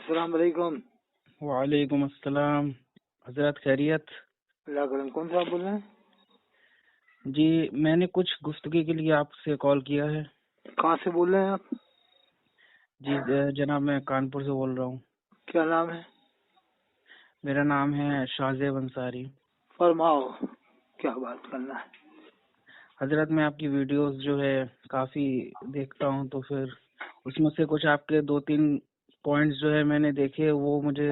السلام علیکم۔ وعلیکم السلام۔ حضرت خیریت؟ اللہ کرم۔ کون صاحب بول رہے ہیں؟ جی میں نے کچھ گفتگو کے لیے آپ سے کال کیا ہے۔ کہاں سے بول رہے ہیں آپ؟ جی جناب میں کانپور سے بول رہا ہوں۔ کیا نام ہے؟ میرا نام ہے شاہزیب انصاری۔ فرماؤ کیا بات کرنا ہے؟ حضرت میں آپ کی ویڈیوز جو ہے کافی دیکھتا ہوں، تو پھر اس میں سے کچھ آپ کے 2-3 پوائنٹس جو ہے میں نے دیکھے، وہ مجھے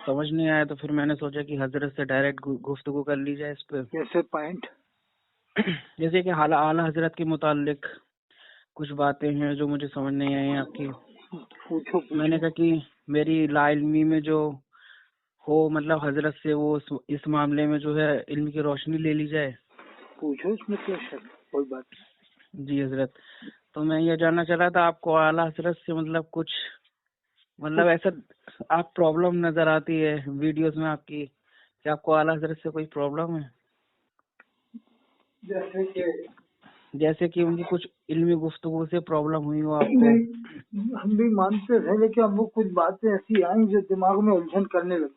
سمجھ نہیں آیا، تو پھر میں نے سوچا کہ حضرت سے ڈائریکٹ گفتگو کر لی جائے اس پہ۔ کیسے پوائنٹ؟ جیسے کہ اعلیٰ حضرت کے متعلق کچھ باتیں ہیں جو مجھے سمجھ نہیں آئی ہیں آپ کی۔ پوچھو۔ میں نے کہا کہ میری لا علمی میں جو ہو، مطلب حضرت سے وہ اس معاملے میں جو ہے علم کی روشنی لے لی جائے۔ پوچھو، اس میں کیا شک، کوئی بات نہیں۔ جی حضرت، تو میں یہ جاننا چاہ رہا تھا آپ کو اعلیٰ حضرت سے مطلب کچھ ایسا آپ پرابلم نظر آتی ہے ویڈیوز میں آپ کی، کہ آپ کو اعلیٰ حضرت سے کوئی پرابلم ہے؟ جیسے کہ ان کی کچھ علمی گفتگو سے پرابلم ہوئی ہو آپ کو؟ ہم بھی مانتے تھے، لیکن اب وہ کچھ باتیں ایسی آئیں جو دماغ میں الجھن کرنے لگی۔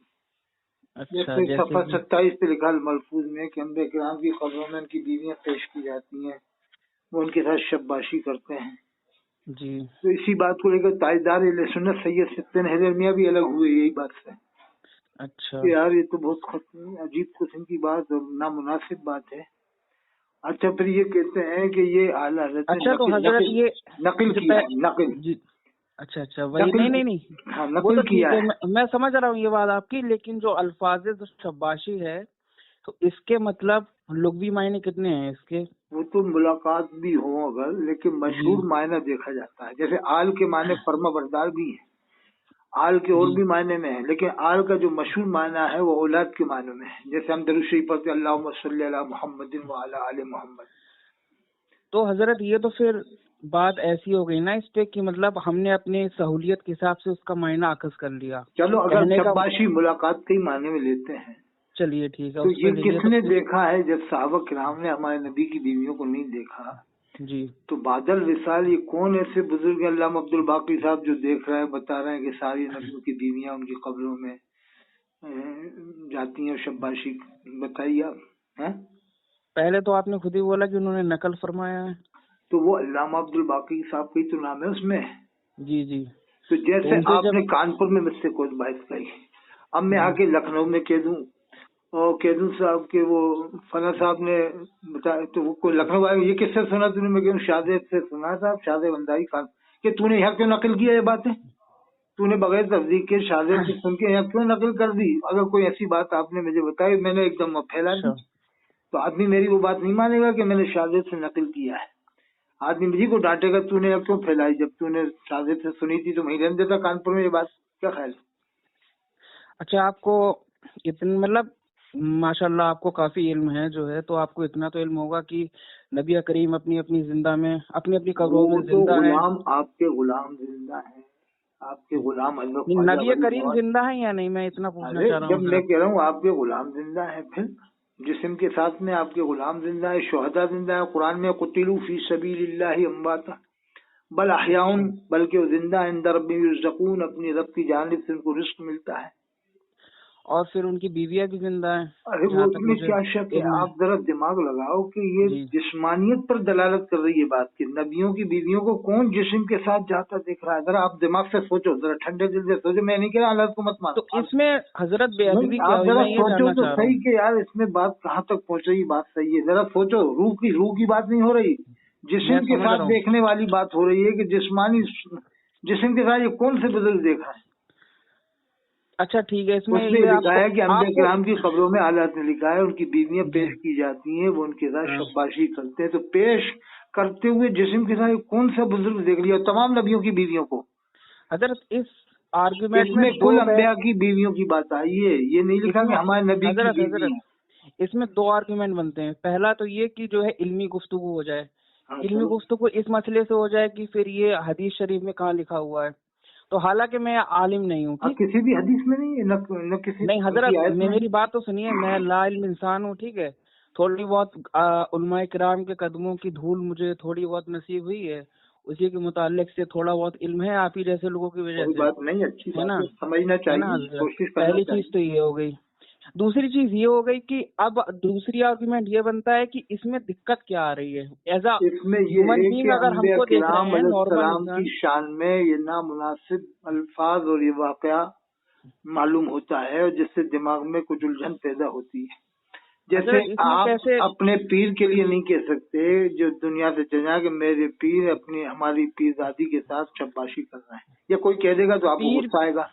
اچھا، جیسے صفحہ جیسے 27 پہ لکھا ملفوظ میں کہ انبیاء کرام کی قبروں میں ان کی بیویاں پیش کی جاتی ہیں، وہ ان کے ساتھ شباشی کرتے ہیں۔ جی، تو اسی بات کو لے کر تاجدار اہل سنت سید سبطین حیدر میاں بھی الگ ہوئے یہی بات سے۔ اچھا کہ یار یہ تو بہت عجیب قسم کی بات اور نامناسب بات ہے۔ اچھا پھر یہ کہتے ہیں کہ یہ اعلیٰ حضرت نے اچھا، تو حضرت یہ نقل کیا ہے، نقل۔ جی اچھا وہی نہیں ہاں وہ نقل تو کیا ٹھیک ہے، ہے۔ میں سمجھ رہا ہوں یہ بات آپ کی، لیکن جو الفاظ شباشی ہے تو اس کے مطلب لغوی معنی کتنے ہیں اس کے؟ وہ تو ملاقات بھی ہوں اگر، لیکن مشہور معنی دیکھا جاتا ہے۔ جیسے آل کے معنی فرما بردار بھی ہیں، آل کے اور بھی معنی میں ہیں، لیکن آل کا جو مشہور معنی ہے وہ اولاد کے معنی میں ہے۔ جیسے ہم درود شریف پڑھتے ہیں اللہم صلی علی محمد وعلی آل محمد۔ تو حضرت یہ تو پھر بات ایسی ہو گئی نا اس پہ کہ مطلب ہم نے اپنی سہولیت کے حساب سے اس کا معنی اخذ کر لیا۔ چلو اگر شباشی ملاقات کے معنی میں لیتے ہیں، چلیے ٹھیک ہے، تو یہ کس نے دیکھا ہے؟ جب صحابہ کرام نے ہمارے نبی کی بیویوں کو نہیں دیکھا جی، تو بعد الوصال یہ کون ایسے بزرگ علامہ عبد الباقی صاحب جو دیکھ رہے ہیں، بتا رہے ہیں کہ ساری نبیوں کی بیویاں ان کی قبروں میں جاتی ہیں شباشی؟ بتائیے آپ۔ پہلے تو آپ نے خود ہی بولا کہ انہوں نے نقل فرمایا ہے، تو وہ علامہ عبد الباقی صاحب کا ہی تو نام ہے اس میں۔ جی جی، تو جیسے آپ نے کانپور میں مجھ سے کوئی بات کہی، اب میں آ کے لکھنؤ میں کہہ دوں اور کہہ دوں صاحب کہ وہ فلاں صاحب نے بتایا، تو وہ کوئی لکھنؤ آئے یہ کس سے سنا تھی؟ میں کہوں شاہزیب سے سنا صاحب، شاہزیب اندائی خان، کہ تو نے یہاں کیوں نقل کیا یہ باتیں؟ تو نے بغیر تصدیق کے شاہزیب سے سن کے یہاں کیوں نقل کر دی؟ اگر کوئی ایسی بات آپ نے مجھے بتائی میں نے ایک دم پھیلا دی، تو آدمی میری وہ بات نہیں مانے گا کہ میں نے شاہزیب سے نقل کیا ہے۔ آدمی مجھے کو ڈانٹے گا تو نے اب کیوں پھیلائی، جب تو نے شاہزیب سے سنی تھی تو وہیں رہنے دیتا کانپور میں۔ یہ بات کیا خیال؟ اچھا، آپ کو اتنا مطلب ماشاء اللہ آپ کو کافی علم ہے جو ہے، تو آپ کو اتنا تو علم ہوگا کہ نبی کریم اپنی زندہ میں اپنی قبروں میں زندہ ہے۔ آپ کے غلام زندہ ہیں، آپ کے غلام نبی کریم زندہ ہے یا نہیں، میں اتنا پوچھنا چاہ رہا ہوں۔ جب میں کہہ رہا ہوں آپ کے غلام زندہ ہیں، پھر جسم کے ساتھ میں آپ کے غلام زندہ ہے، شہداء زندہ ہے۔ قرآن میں قتلوا فی سبیل اللہ امواتا بل احیاء، بلکہ وہ زندہ عند ربہم یرزقون، اپنی رب کی جانب سے ان کو رزق ملتا ہے۔ اور پھر ان کی بیویاں بھی زندہ ہیں۔ ارے وہ اس میں کیا شک ہے؟ آپ ذرا دماغ لگاؤ کہ یہ جسمانیت پر دلالت کر رہی ہے بات کہ نبیوں کی بیویوں کو کون جسم کے ساتھ جاتا دیکھ رہا ہے؟ ذرا آپ دماغ سے سوچو، ذرا ٹھنڈے دل سے سوچو۔ میں نہیں کہہ رہا اللہ کو مت مانو، تو اس میں حضرت بے ادبی کیا آپ ہوئی؟ ذرا میں یہ سوچو جاننا تو چاہ رہا صحیح ہوں کہ یار اس میں بات کہاں تک پہنچ رہی، بات صحیح ہے۔ ذرا سوچو، روح کی بات نہیں ہو رہی، جسم کے ساتھ دیکھنے والی بات ہو رہی ہے کہ جسمانی جسم کے ساتھ یہ کون سے بزرگ دیکھا ہے؟ اچھا ٹھیک ہے، اس میں لکھا ہے کہ انبیاء کرام کی قبروں میں اعلیٰ نے لکھا ہے ان کی بیویاں پیش کی جاتی ہیں، وہ ان کے ساتھ شباشی کرتے ہیں۔ تو پیش کرتے ہوئے جسم کے ساتھ کون سا بزرگ دیکھ لیا تمام نبیوں کی بیویوں کو؟ حضرت اس آرگومنٹ میں کل انبیاء کی بیویوں کی بات آئی ہے، یہ نہیں لکھا کہ ہمارے نبی کی بیوی ہیں۔ اس میں 2 آرگومنٹ بنتے ہیں۔ پہلا تو یہ کہ جو ہے علمی گفتگو ہو جائے، علمی گفتگو اس مسئلے سے ہو جائے کہ پھر یہ حدیث شریف میں کہاں لکھا ہوا ہے۔ تو حالانکہ میں عالم نہیں ہوں، کسی بھی حدیث میں نہیں ہے، نہ کسی نہیں حضرت میری بات تو سنیے، میں لا علم انسان ہوں، ٹھیک ہے۔ تھوڑی بہت علماء کرام کے قدموں کی دھول مجھے تھوڑی بہت نصیب ہوئی ہے، उसी के मुतालिक से थोड़ा बहुत इल्म है आप ही जैसे लोगों की वजह कोई से, बात नहीं, अच्छी है ना, बात है, समझना है चाहिए, ना। कोशिश करना पहली चाहिए। चीज तो ये हो गई। दूसरी चीज ये हो गई कि अब दूसरी आर्गुमेंट ये बनता है कि इसमें दिक्कत क्या आ रही है। एज अ इसमें ये ह्यूमन है बीइंग कि अगर अंबिया हमको देख रहे किराम हैं नॉर्मल अलैहिस्सलाम की इंसान, शान में ये नामुनासिब अल्फाज और ये वाकया मालूम होता है, और जिससे दिमाग में कुछ उलझन पैदा होती है। जैसे आप कैसे अपने पीर के लिए नहीं कह सकते जो दुनिया से चला कि मेरे पीर अपनी हमारी पीरजादी के साथ शब्बाशी कर रहे हैं, या कोई कह देगा तो आपको गुस्सा आएगा।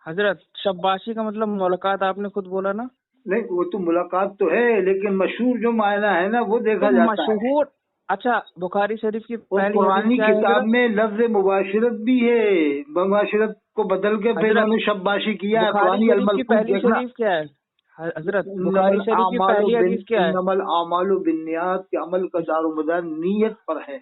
हजरत शब्बाशी का मतलब मुलाकात आपने खुद बोला ना। नहीं, वो तो मुलाकात तो है, लेकिन मशहूर जो मायना है ना वो देखा तो जाता है। मशहूर, अच्छा बुखारी शरीफ की और पहली पुरानी हदीस क्या है किताब हजरत? में लफ्ज मुबाशिरत भी है, मुबाशिरत को बदल के फिर हजरत उन्होंने शब्बाशी किया है। बुखारी पुरानी शरीफ की अलमलफूज पहली देखना, शरीफ क्या है हजरत? बुखारी शरीफ की पहली हदीस क्या है? इन्नमल आमालु बिन्नियात के अमल का दारोमदार नीयत पर है।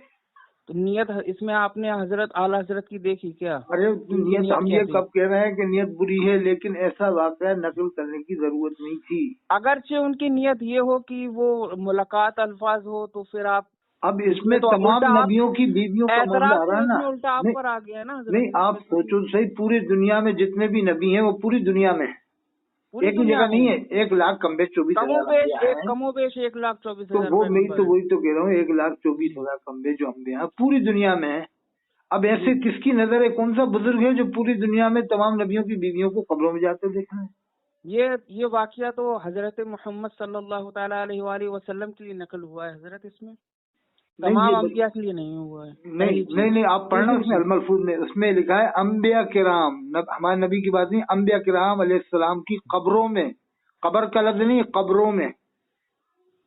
तो नियत इसमें आपने हजरत आला हजरत की देखी क्या? अरे उनकी नियत हम क्या ये थी? कब कह रहे हैं कि नियत बुरी है, लेकिन ऐसा वाकया नकल करने की जरूरत नहीं थी। अगरचे उनकी नियत ये हो कि वो मुलाकात अल्फाज हो, तो फिर आप अब इसमें तो तमाम नबियों की बीवियों का मामला आ रहा है ना। उल्टा आप पर आ गया ना हजरत। नहीं, आप सोचो सही, पूरी दुनिया में जितने भी नबी हैं वो पूरी दुनिया में, एक ही जगह नहीं है। 1,24,24,000 कमोबेश 1,24,000। तो वो मैं तो वही तो कह रहा हूँ, 1,24,000 कम्बे जो अम्बे हैं पूरी दुनिया में है। अब ऐसे किसकी नजर है, कौन सा बुजुर्ग है जो पूरी दुनिया में तमाम नबियों की बीवियों को कब्रों में जाते देखा है? ये वाकया तो हजरत मोहम्मद सल्लल्लाहु तआला अलैहि वसल्लम के लिए नकल हुआ है हजरत, इसमें तमाम अंबिया के लिए नहीं हुआ है। नहीं, आप पढ़ना उसमें अलमलफूज में, उसमें लिखा है अंबिया किराम, हमारे नबी की बात नहीं, अंबिया किराम अलैहिस्सलाम की कब्रों में, कब्र का लफ्ज नहीं, कब्रों में।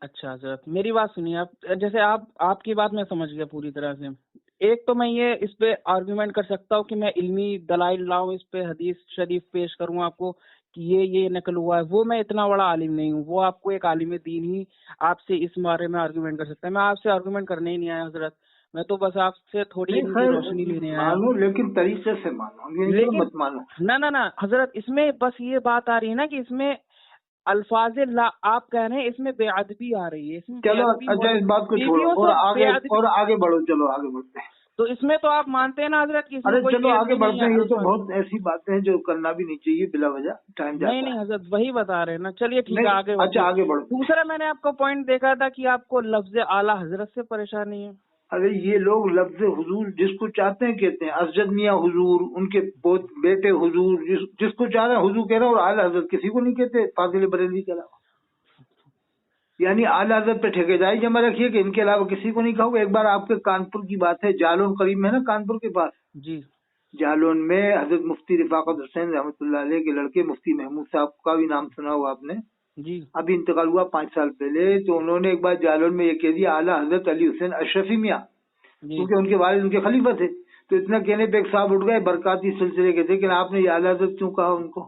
अच्छा हजरत मेरी बात सुनिए आप, जैसे आपकी बात मैं समझ गया पूरी तरह से। एक तो मैं ये इस पे आर्गुमेंट कर सकता हूँ कि मैं इल्मी दलाइल लाऊं, इस पे हदीस शरीफ पेश करूँ आपको कि ये नकल हुआ है। वो मैं इतना बड़ा आलिम नहीं हूँ, वो आपको एक आलिम दीन ही आपसे इस बारे में आर्गुमेंट कर सकता है। मैं आपसे आर्गुमेंट करने ही नहीं आया हजरत, मैं तो बस आपसे थोड़ी इनकी रोशनी लेने आया। मानो लेकिन तरीके से मानो, लेकिन मत मानो। ना हजरत, इसमें बस ये बात आ रही है ना कि इसमें अल्फाज आप कह रहे हैं इसमें बेअदबी आ रही है, इसमें चलो अच्छा इस बात को छोड़ो और आगे बढ़ो, चलो आगे बढ़ते हैं। तो इसमें तो आप मानते हैं ना हजरत कि अरे चलो आगे बढ़ते हैं, ये तो बहुत ऐसी बातें हैं जो करना भी नहीं चाहिए बिला वजह टाइम जाता है। नहीं हजरत वही बता रहे हैं ना, चलिए ठीक है आगे। अच्छा आगे बढ़ो। दूसरा मैंने आपको पॉइंट देखा था कि आपको लफ्ज आला हजरत से परेशानी है। अरे ये लोग लफ्ज हुजूर जिसको चाहते हैं कहते हैं, असजद मियां हुजूर, उनके बेटे हुजूर, जिसको चाह रहे हैं हुजूर कह रहे हैं, और आला हजरत किसी को नहीं कहते फाजिल बरेलवी के अलावा। यानी आला हजरत पे ठेकेदारी जमा रखिए कि इनके अलावा किसी को नहीं खाओगे। एक बार आपके कानपुर की बात है, जालौन करीब में है ना कानपुर के पास जी, जालौन में हजरत मुफ्ती रिफाकत हुसैन रहमतुल्लाह अलैह के लड़के मुफ्ती महमूद साहब का भी नाम सुना हुआ आपने जी। अभी इंतकाल हुआ 5 साल पहले। तो उन्होंने एक बार जालौन में ये कह दिया आला हजरत अली हुसैन अशरफी मियाँ, क्योंकि उनके वालिद उनके खलीफा थे। तो इतना कहने पे एक साहब उठ गए बरकाती सिलसिले के थे कि आपने ये आला हजरत क्यों कहा उनको,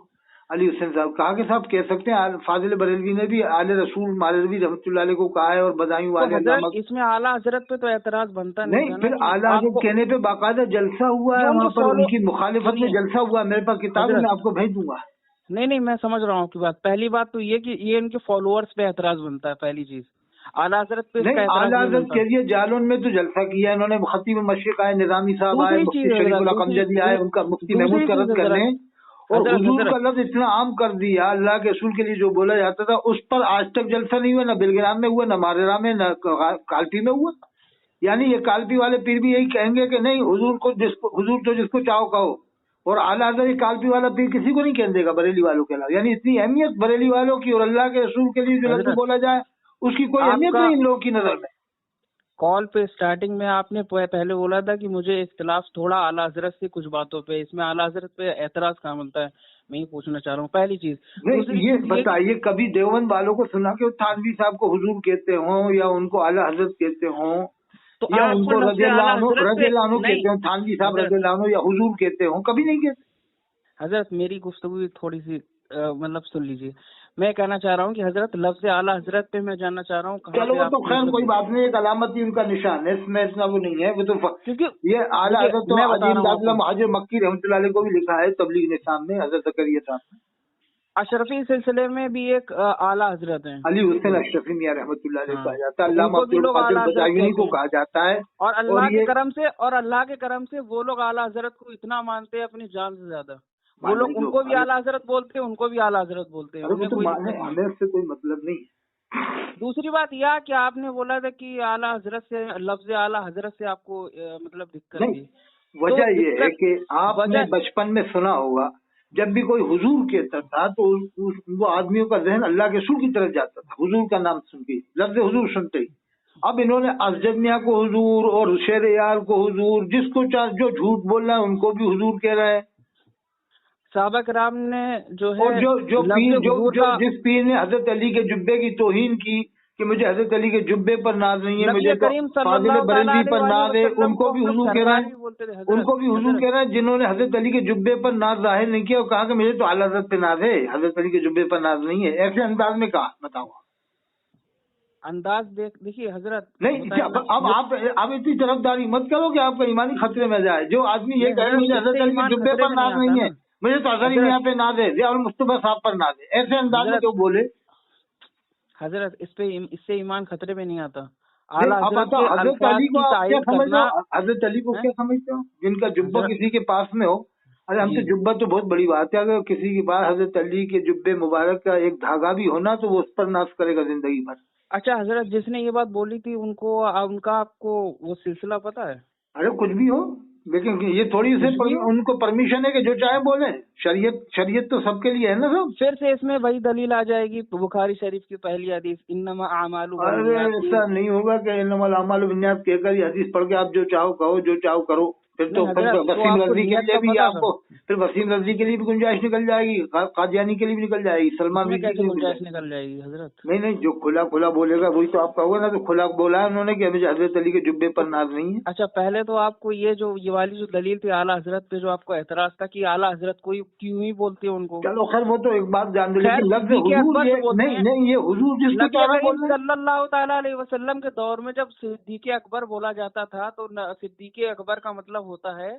अली हुसैन साहब। कहा कि साहब कह सकते हैं, फाजिल बरेलवी ने भी आले रसूल मालवी रहमतुल्लाह अलैह को कहा है, और बदायूं वाले इसमें आला हजरत पे तो एतराज बनता नहीं। फिर आला हजरत कहने पे बाकायदा जलसा हुआ है वहाँ पर, उनकी मुखालिफत में जलसा हुआ। मेरे पास किताब है, मैं आपको भेज दूंगा। नहीं मैं समझ रहा हूँ आपकी बात। पहली बात तो ये कि ये इनके फॉलोअर्स पे एतराज बनता है, पहली चीज। आला हजरत पे नहीं, आला हजरत के लिए जालौन में तो जलसा किया है इन्होंने। खतीब मशरिक आए, निजामी साहब आए, मुफ्ती शरीफुल कमजदी आए, उनका मुफ्ती महमूद का रद्द करने, और हुजूर का लफ्ज इतना आम कर दिया। अल्लाह के रसूल के लिए जो बोला जाता था उस पर आज तक जलसा नहीं हुआ, न बिलग्राम में हुआ, न मारेरा में, न कालपी में हुआ। यानी ये कालपी वाले पीर भी यही कहेंगे कि नहीं, हुजूर तो जिसको चाहो कहो, और आला हजरत कालपी वाला पीर किसी को नहीं कह देगा बरेली वालों के अलावा। यानी इतनी अहमियत बरेली वालों की, और अल्लाह के रसूल के लिए जो लफ्ज बोला जाए उसकी कोई अहमियत नहीं इन लोगों की नजर में। कॉल पे स्टार्टिंग में आपने पहले बोला था कि मुझे इख्तिलाफ थोड़ा आला हजरत से कुछ बातों पे, इसमें आला हजरत पे एतराज कहाँ मिलता है, मैं ये पूछना चाह रहा हूँ पहली चीज। ये बताइए कभी देवबंद वालों को सुना कि थानवी साहब को हुजूर कहते हो, या उनको आला हजरत कहते हो, तो या उनको रज़ियल्लाहु अन्हु कहते हो, थानवी साहब रज़ियल्लाहु अन्हु, या हुजूर कहते हो? कभी नहीं कहते। हजरत मेरी गुफ्तगू थोड़ी सी मतलब सुन लीजिए। मैं कहना चाह रहा हूँ कि हजरत लफ्ज आला हजरत पे मैं जानना चाह रहा हूँ। चलो वो तो खैर कोई बात नहीं, एक अलामत ही उनका निशान है, इसमें इतना वो नहीं है। वो तो क्योंकि ये आला हजरत तो अजीम दादला मुहाजिर मक्की रहमतुल्लाह अलैह को भी लिखा है तबलीग निशान में, हजरत ज़करिया साहब ने। अशरफी सिलसिले में भी एक आला हजरत हैं, अली हुसैन अशरफी मियां रहमतुल्लाह अलैह कहा जाता है, अल्लामा उनको भी लोग अब्दुल आला कादिर हजरत बदायूनी कहते को हैं। कहा जाता है। और अल्लाह ये के करम से वो लोग आला हजरत को इतना मानते हैं अपनी जान से ज्यादा। वो मान लोग लीजिए उनको भी आला हजरत बोलते हैं, उनको भी आला हजरत बोलते हैं, अरे वो उन्हें तो कोई माने, दिक्कत नहीं। हमें उससे कोई मतलब नहीं है। दूसरी बात यह कि आपने बोला था कि आला हजरत से, लफ्ज आला हजरत से आपको मतलब दिक्कत नहीं, थी। वजह तो ये है कि आपने वजह बचपन में सुना होगा, जब भी कोई हुजूर कहता था तो वो आदमियों का जहन अल्लाह के रसूल की तरफ जाता था, हुजूर का नाम सुन के, लफ्ज हुजूर सुनते ही। अब इन्होंने असजद मियां को हुजूर और शेर यार को हुजूर, जिसको जो झूठ बोल रहा है उनको भी हुजूर कह रहे हैं। साहबा कराम ने जो है, और जो लफ्ज पीर हुजूर जो का, जिस पीर ने हजरत अली के जुब्बे की तौहीन की कि मुझे हजरत अली के जुब्बे पर नाज नहीं है, मुझे नबी तो करीम फाजिल सल्लल्लाहु बरेलवी अलैहि पर नाज है, वसल्लम उनको को भी हम लोग हुजूर कह रहे सरदार हैं। भी बोलते थे। उनको भी हुजूर हजरत कह रहे हैं जिन्होंने हजरत अली के जुब्बे पर नाज जाहिर नहीं किया और कहा कि मुझे तो आला हजरत पे नाज है, हजरत अली के जुब्बे पर नाज नहीं है, ऐसे अंदाज में कहा। बताओ अंदाज देखिए हजरत। नहीं, अब आप इतनी तरफदारी मत करो कि आपका ईमानी खतरे में जाए। जो आदमी ये नहीं कहे हजरत, मुझे हजरत इससे अली के ईमान जुब्बे खतरे पर में नहीं नाज आता नहीं है, ना मुझे तो अजहरी हजरत। मियां पे नाज है या मुस्तफा साहब पर नाज है, ऐसे अंदाज में हजरत क्यों बोले? हजरत इससे ईमान खतरे में नहीं आता। नहीं, आला अब हजरत बताओ के हजरत अल्फाज अली को की आप क्या तारीफ समझते करना हो? हजरत अली को है क्या समझते हो जिनका जुब्बा हजरत किसी के पास में हो? अरे हम तो जी। जुब्बा तो बहुत बड़ी बात है, अगर किसी के पास हजरत अली के जुब्बे मुबारक का एक धागा भी होना तो वो उस पर नाज करेगा जिंदगी भर। अच्छा हजरत, जिसने ये बात बोली थी उनको, उनका आपको वो सिलसिला पता है? अरे कुछ भी हो, लेकिन ये थोड़ी से कुछ भी हो, उनको परमिशन है कि जो चाहे बोले। शरीयत तो सबके लिए है ना सब। फिर से इसमें वही दलील आ जाएगी बुखारी शरीफ की पहली हदीस, इन्नमा आमालु अरे बिन्नियात की। ऐसा नहीं होगा कि इन्नमल अमालु बिन्नियात कहकर ये हदीस पढ़ के आप जो चाहो कहो, जो चाहो करो। फिर नहीं फिर हजरत, तो वसीम आपको रजवी के नियत लिए का भी पता था? आपको, फिर वसीम रजवी के लिए भी गुंजाइश निकल जाएगी, कादियानी के लिए भी निकल जाएगी, सलमान इसमें रजवी के कैसे लिए भी निकल गुंजाइश जाएगी। निकल जाएगी हजरत? नहीं, जो खुला खुला बोलेगा वही तो आप कहोगे ना। तो खुला बोला है उन्होंने कि मुझे हजरत अली के जुब्बे पर नाज नहीं है। अच्छा, पहले तो आपको ये वाली जो दलील थी आला हजरत पे, जो आपको एतराज था कि आला हजरत को क्यों ही बोलते हैं उनको, चलो खैर वो तो एक बात जान दो, खैर लेकिन लफ्ज सिद्दीक़ हुजूर अकबर ये जो बोलते नहीं, हैं, नहीं ये हुजूर जिसको नबी चाहे करीम बोल रहे हैं। सल्लल्लाहु ताला अलैहि वसल्लम के दौर में जब सिद्दीक़ अकबर बोला जाता था तो सिद्दीक़ अकबर का मतलब होता है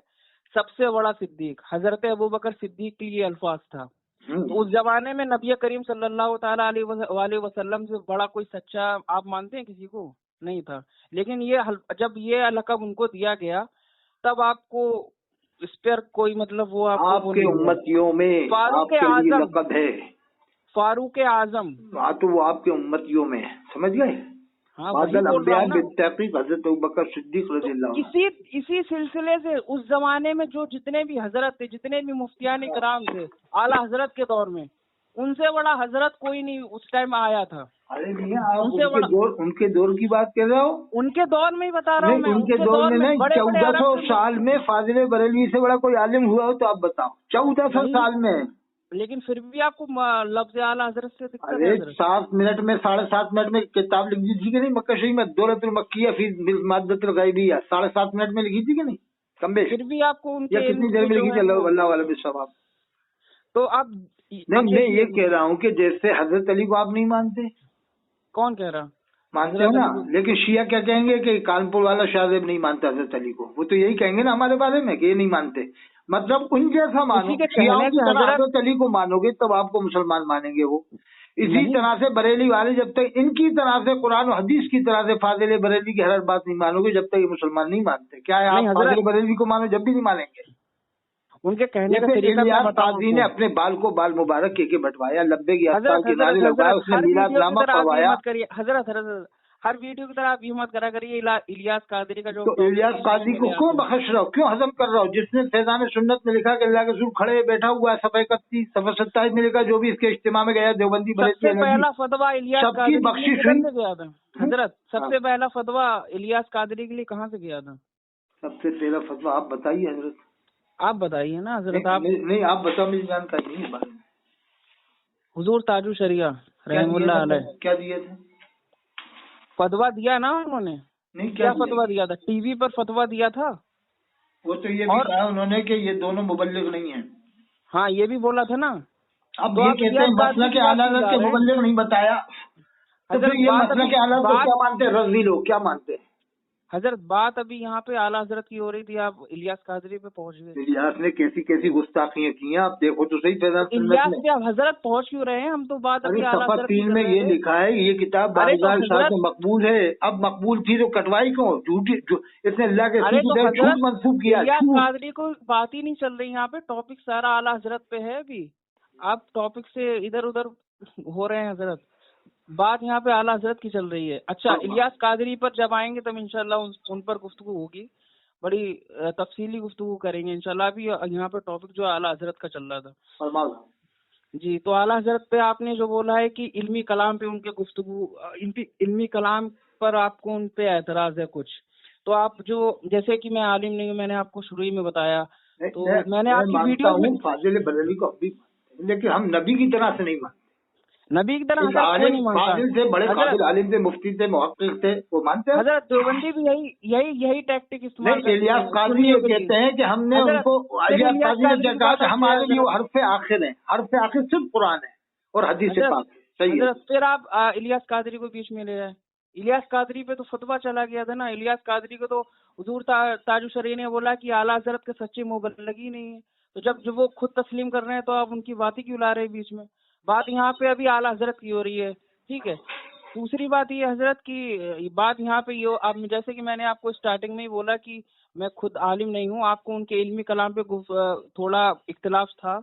सबसे बड़ा सिद्दीक। हजरत अबू बकर सिद्दीक के लिए अल्फाज था। तो उस जमाने में नबी करीम सल्लल्लाहु ताला अलैहि वसल्लम से बड़ा कोई सच्चा आप मानते हैं किसी को? नहीं था। लेकिन जब ये लक़ब उनको दिया गया तब आपको इस पर कोई मतलब वो आपके उम्मतियों में आपके लिए लक़ब है फारूक आजम। हाँ, तो वो आपके उम्मतियों में है, समझ गए? हाँ, बादल अंबिया बित्तहक़ीक़ हज़रत अबू बकर सिद्दीक़ रज़ियल्लाहु अन्हु। इसी सिलसिले से उस जमाने में जो जितने भी हजरत थे, जितने भी मुफ्तियान इकराम थे आला हजरत के दौर में, उनसे बड़ा हजरत कोई नहीं उस टाइम आया था। अरे नहीं, आप उनके दौर की बात कर रहे हो? उनके दौर में ही बता रहा हूँ मैं। उनके दौर में नहीं, 1400 साल में फाजिल बरेलवी से बड़ा कोई आलिम हुआ हो तो आप बताओ। 1400 साल में। लेकिन फिर भी आपको लफ्ज़ आला हजरत से दिक्कत है? अरे 7 मिनट में 7.5 मिनट में किताब लिख दी थी कि नहीं मक्का शरीफ में, दौलतुल मक्किया फी मादतुल गैबिया 7.5 मिनट में लिखी थी कि नहीं? कमबेश। फिर भी आपको उनके या कितनी देर में लिखी थी? अल्लाह वाला बिस्सवाब। तो आप नहीं, ये कह रहा हूँ कि जैसे हजरत अली को आप नहीं मानते। कौन कह रहा? मानते हो ना। लेकिन शिया क्या कहेंगे कि कानपुर वाला शाहजेब नहीं मानता हजरत अली को। वो तो यही कहेंगे ना हमारे बारे में कि ये नहीं मानते। मतलब उन जैसा मानो, शियाओं की तरह हजरत अली को मानोगे तब आपको मुसलमान मानेंगे वो। इसी तरह से बरेली वाले जब तक इनकी तरह से कुरान और हदीस की तरह से फाजिल बरेली की हर बात नहीं मानोगे जब तक ये मुसलमान नहीं मानते। क्या है, आप फाजिल बरेली को मानो जब भी नहीं मानेंगे। उनके कहने का तरीका इलियास काजी ने अपने बाल को बाल मुबारक के बटवाया, लब्बे की अस्ताल के नारे लगवाया, उसने मीलादनामा पढ़वाया। हजरत हर वीडियो की तरह आप ये मत करा करिए इलियास कादरी का जो। तो इलियास कादरी को क्यों बख्श रहा हो, क्यों हजम कर रहा हो? जिसने फैजान सुन्नत में लिखा कि अल्लाह के रसूल खड़े बैठा हुआ है, सफ़े 31 सफ़े 27 में लिखा, जो भी इसके इज्तिमा में गया देवबंदी सबसे पहला फतवा इलियास कादरी बख्शिश कहाँ से गया था हजरत? सबसे पहला फतवा इलियास कादरी के लिए कहाँ से गया था? सबसे पहला फतवा आप बताइए हजरत। आप बताइए ना हजरत। आप नहीं, आप बताओ, मुझे जानकारी नहीं है बारे में। हुजूर ताजु शरिया रहमतुल्लाह अलैह क्या दिए थे? फतवा दिया ना उन्होंने। नहीं, क्या फतवा दिया था? टीवी पर फतवा दिया था। वो तो ये भी कहा उन्होंने कि ये दोनों मुबल्लिग नहीं है। हाँ, ये भी बोला था ना। अब तो ये कहते हैं मसला के आला के मुबल्लिग नहीं बताया, तो फिर ये मसला के आला को क्या मानते हैं? रज़वी लोग क्या मानते हैं? حضرت بات ابھی یہاں پہ اعلیٰ حضرت کی ہو رہی تھی، آپ الیاس قادری پہ پہنچ گئے. الیاس نے کیسی کیسی گستاخیاں کی ہیں آپ دیکھو تو صحیح. پیدا الیاس پہ اب حضرت پہنچ کیوں رہے ہیں؟ ہم تو بات ابھی اعلیٰ صفحہ حضرت کی 3 کر میں رہے یہ تھے. لکھا ہے یہ کتاب ارے تو بارگاہ حضرت، سے مقبول ہے. اب مقبول تھی تو کٹوائی کیوں؟ جھوٹی اس نے اللہ کے ارے تو جھوٹ حضرت منسوخ کیا. الیاس قادری کو بات ہی نہیں چل رہی یہاں پہ، ٹاپک سارا اعلیٰ حضرت پہ ہے. ابھی آپ ٹاپک سے ادھر ادھر ہو رہے ہیں حضرت، بات یہاں پہ اعلیٰ حضرت کی چل رہی ہے. اچھا الیاس قادری پر جب آئیں گے تب انشاءاللہ ان پر گفتگو ہوگی، بڑی تفصیلی گفتگو کریں گے انشاءاللہ. ابھی یہاں پہ ٹاپک جو اعلیٰ حضرت کا چل رہا تھا. جی تو اعلیٰ حضرت پہ آپ نے جو بولا ہے کہ علمی کلام پہ ان کے گفتگو، علمی کلام پر آپ کو ان پہ اعتراض ہے کچھ، تو آپ جو جیسے کہ میں عالم نہیں ہوں، میں نے آپ کو شروع میں بتایا، تو میں نے آپ کی ویڈیو میں فاضل بریلوی کو اب بھی، لیکن ہم نبی کی طرح سے نہیں مانتے. نبی کی طرح حضرت کیوں نہیں مانتا؟ فاضل تھے، بڑے قابل عالم تھے، مفتی تھے، محقق تھے، وہ مانتے ہیں حضرت. دیوبندی بھی یہی ٹیکٹک استعمال کرتے ہیں. الیاس قادری یہ کہتے ہیں کہ ہم نے ان کو، الیاس قادری نے کیا کہا کہ ہمارے لیے وہ حرف آخر ہیں، حرف آخر صرف قرآن ہے اور حدیث پاک ہے. صحیح ہے. پھر آپ الیاس قادری کو بیچ میں لے جائیں. الیاس قادری پہ تو فتویٰ چلا گیا تھا نا. الیاس قادری کو تو حضور تاج الشریعہ نے بولا کہ اعلیٰ حضرت کے سچے مبلغی نہیں ہے. تو جب وہ خود تسلیم کر رہے ہیں تو آپ ان کی باتیں کیوں لا رہے ہیں بیچ میں؟ بات یہاں پہ ابھی اعلیٰ حضرت کی ہو رہی ہے، ٹھیک ہے. دوسری بات یہ حضرت کی بات یہاں پہ یہ آپ جیسے کہ میں نے آپ کو اسٹارٹنگ میں ہی بولا کہ میں خود عالم نہیں ہوں، آپ کو ان کے علمی کلام پہ تھوڑا اختلاف تھا.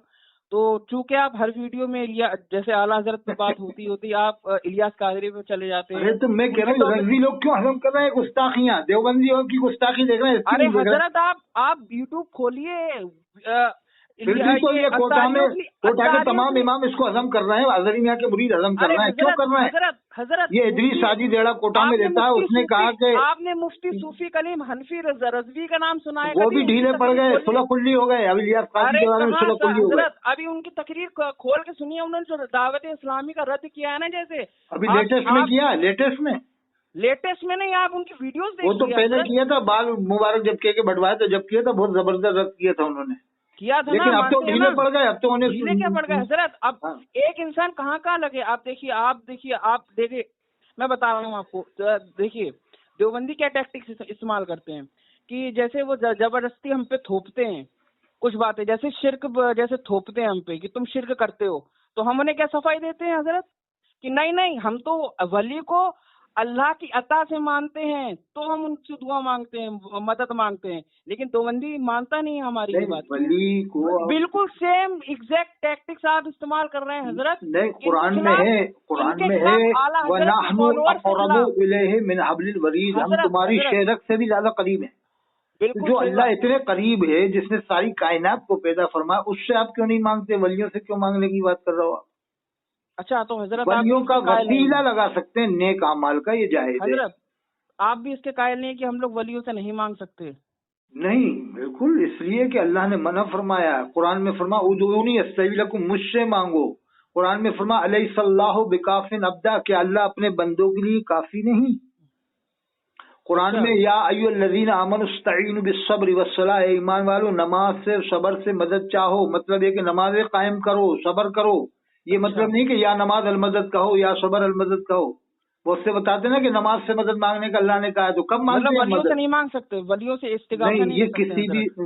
تو چونکہ آپ ہر ویڈیو میں جیسے اعلیٰ حضرت پہ بات ہوتی آپ الیاس قادری پہ چلے جاتے ہیں. تو میں کہہ رہا ہوں رضوی لوگ کیوں ہضم کر رہے ہیں گستاخیاں؟ دیوبندیوں کی گستاخی دیکھ رہے ہیں. ارے حضرت آپ یوٹیوب کھولیے، بالکل یہ کوٹا کے تمام امام اس کو ہضم کر رہے ہیں، اظہری میاں کے مرید ہضم کر رہے ہیں. کیوں کر رہے ہیں؟ حضرت یہ ادریس ساجی دیڑا کوٹا میں رہتا ہے، اس نے کہا کہ آپ نے مفتی صوفی کلیم حنفی رضوی کا نام سنا ہے؟ وہ بھی ڈھیلے پڑ گئے، سلح کلی ہو گئے. ابھی الیاس قادری کے بارے میں سلح کلی ہو گئے. ابھی ان کی تقریر کھول کے سنیے، انہوں نے جو دعوت اسلامی کا رد کیا ہے نا، جیسے ابھی لیٹسٹ میں کیا، لیٹسٹ میں نہیں، آپ ان کی ویڈیوز دیکھیے. وہ تو پہلے کیا تھا، بال مبارک جب کے بٹوائے تو جب کیا تھا بہت زبردست رد کیا تھا انہوں نے، کیا تھا. لیکن اب تو ڈھیلے پڑ گئے. اب تو ڈھیلے کیا پڑ گئے حضرت؟ اب ایک انسان کہاں لگے. آپ دیکھیے میں بتا رہا ہوں آپ کو. دیکھیے دیوبندی کیا ٹیکٹکس استعمال کرتے ہیں کہ جیسے وہ زبردستی ہم پہ تھوپتے ہیں کچھ باتیں، جیسے شرک جیسے تھوپتے ہیں ہم پہ کہ تم شرک کرتے ہو، تو ہم انہیں کیا صفائی دیتے ہیں حضرت کہ نہیں ہم تو ولی کو اللہ کی عطا سے مانتے ہیں، تو ہم ان سے دعا مانگتے ہیں، مدد مانگتے ہیں. لیکن دیوبندی مانتا نہیں ہے ہماری یہ بات. ولی کو بالکل سیم ایگزیکٹ ٹیکٹکس آپ استعمال کر رہے ہیں حضرت. قرآن میں ہے وَنَحْنُ أَقْرَبُ إِلَيْهِ مِنْ حَبْلِ الْوَرِيدِ، ہم تمہاری شہرک سے بھی زیادہ قریب ہیں. جو اللہ اتنے قریب ہے، جس نے ساری کائنات کو پیدا فرمایا، اس سے آپ کیوں نہیں مانگتے؟ ولیوں سے کیوں مانگنے کی بات کر رہا ہو آپ؟ اچھا تو حضرت ولیوں کا وسیلہ لگا سکتے ہیں نیک اعمال کا، یہ جائز ہے. حضرت آپ بھی اس کے قائل نہیں کہ ہم لوگ ولیوں سے نہیں مانگ سکتے؟ نہیں، بالکل، اس لیے کہ اللہ نے منع فرمایا. قرآن میں فرمایا ادعونی استجب لکم، مجھ سے مانگو. قرآن میں فرمایا الیس اللہ بکاف عبدا، کہ اللہ اپنے بندوں کے لیے کافی نہیں. قرآن میں یا ایھا الذین آمنوا استعینوا بالصبر والصلاۃ، ایمان والو نماز سے صبر سے مدد چاہو. مطلب یہ کہ نمازیں قائم کرو، صبر کرو. یہ مطلب نہیں کہ یا نماز المدد کہو یا صبر المدد کہو. وہ اس سے بتاتے نا کہ نماز سے مدد مانگنے کا اللہ نے کہا ہے، تو کب مانگتے ہیں؟ ولیوں سے نہیں مانگ سکتے، ولیوں سے استغاثہ نہیں. یہ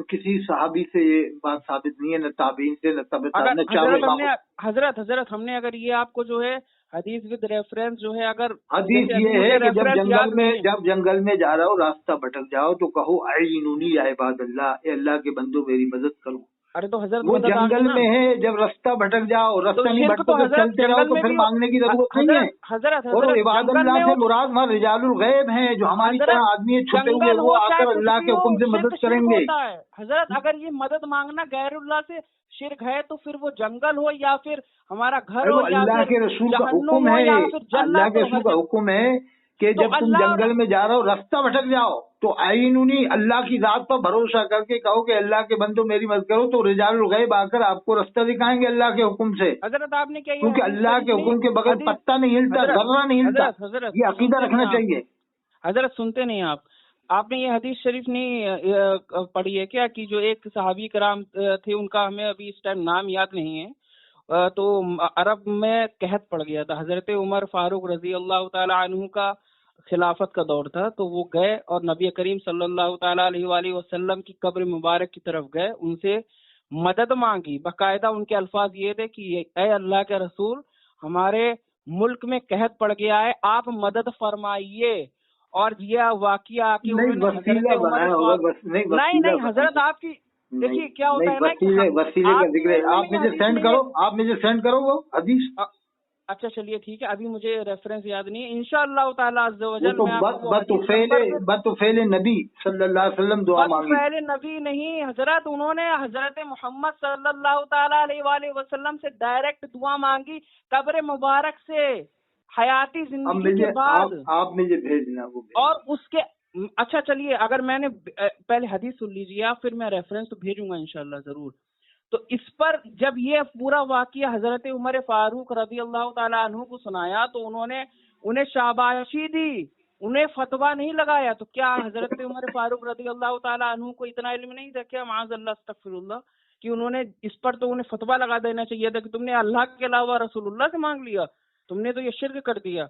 کسی صحابی سے یہ بات ثابت نہیں ہے، نہ تابعین سے، نہ تبع تابعین. حضرت ہم نے اگر یہ آپ کو جو ہے حدیث ود ریفرنس جو ہے، اگر حدیث یہ ہے کہ جب جنگل میں جا رہا ہو، راستہ بھٹک جاؤ تو کہو اعینونی یا عباد اللہ، اے اللہ کے بندو میری مدد کرو. ارے تو حضرت وہ جنگل میں ہے، جب راستہ بھٹک جاؤ، راستہ نہیں بھٹکو تو چلتے رہو، تو پھر مانگنے کی ضرورت نہیں ہے. اور عباد اللہ سے مراد وہاں رجال الغیب ہیں، جو ہماری طرح آدمی چھپے ہوئے، وہ آ کر اللہ کے حکم سے مدد کریں گے. حضرت اگر یہ مدد مانگنا غیر اللہ سے شرک ہے تو پھر وہ جنگل ہو یا پھر ہمارا گھر ہو، اللہ کے رسول کا حکم ہے، اللہ کے رسول کا حکم ہے کہ جب تم جنگل میں جا رہا ہو، راستہ بھٹک جاؤ تو عینونی اللہ کی ذات پر بھروسہ کر کے کہو کہ اللہ کے بندو میری مدد کرو، تو رجال الغیب آ کر آپ کو راستہ دکھائیں گے اللہ کے حکم سے. حضرت آپ نے کیا، کیونکہ اللہ کے حکم کے بغیر پتہ نہیں ہلتا، ذرہ نہیں ہلتا. یہ عقیدہ رکھنا چاہیے. حضرت سنتے نہیں آپ نے یہ حدیث شریف نہیں پڑھی ہے کیا کہ جو ایک صحابی کرام تھے، ان کا ہمیں ابھی اس ٹائم نام یاد نہیں ہے، تو عرب میں قحط پڑ گیا تھا. حضرت عمر فاروق رضی اللہ تعالی عنہ کا खिलाफत का दौर था, तो वो गए और नबी करीम सल्लल्लाहु ताला अलैहि वसल्लम की कब्र मुबारक की तरफ गए, उनसे मदद मांगी। बाकायदा उनके अल्फाज ये थे कि ए अल्लाह के रसूल, हमारे मुल्क में कहत पड़ गया है, आप मदद फरमाइए। और ये वाकया आके उन्होंने हजरत उमर नहीं हजरत आपकी देखिए क्या होता है ना कि वसीले का जिक्र है। आप मुझे सेंड करो वो हदीस। अच्छा चलिए ठीक है, अभी मुझे रेफरेंस याद नहीं है, इंशाअल्लाह ताला अज़्ज़ व जल मैं बतुफैल नबी सल्लल्लाहु अलैहि वसल्लम दुआ मांगी। बतुफैल नबी नहीं हजरत, उन्होंने हजरत मोहम्मद सल्लल्लाहु ताला अलैहि वसल्लम से डायरेक्ट दुआ मांगी कब्र मुबारक से, हयाती जिंदगी के बाद। आप मुझे भेजना वो। और उसके अच्छा चलिए, अगर मैंने पहले हदीस सुन लीजिए आप, फिर मैं रेफरेंस तो भेजूंगा इंशाल्लाह जरूर। तो इस पर जब ये पूरा वाकया हजरत उमर फारूक रज़ी अल्लाह ताला अन्हु को सुनाया, तो उन्होंने उन्हें शाबाशी दी, उन्हें फतवा नहीं लगाया। तो क्या हजरत उमर फारूक रज़ी अल्लाह ताला अन्हु को इतना इल्म नहीं था क्या, माज़अल्लाह अस्तगफिरुल्लाह, कि उन्होंने इस पर तो उन्हें फतवा लगा देना चाहिए था कि तुमने अल्लाह के अलावा रसूलुल्लाह से मांग लिया, तुमने तो ये शिर्क कर दिया।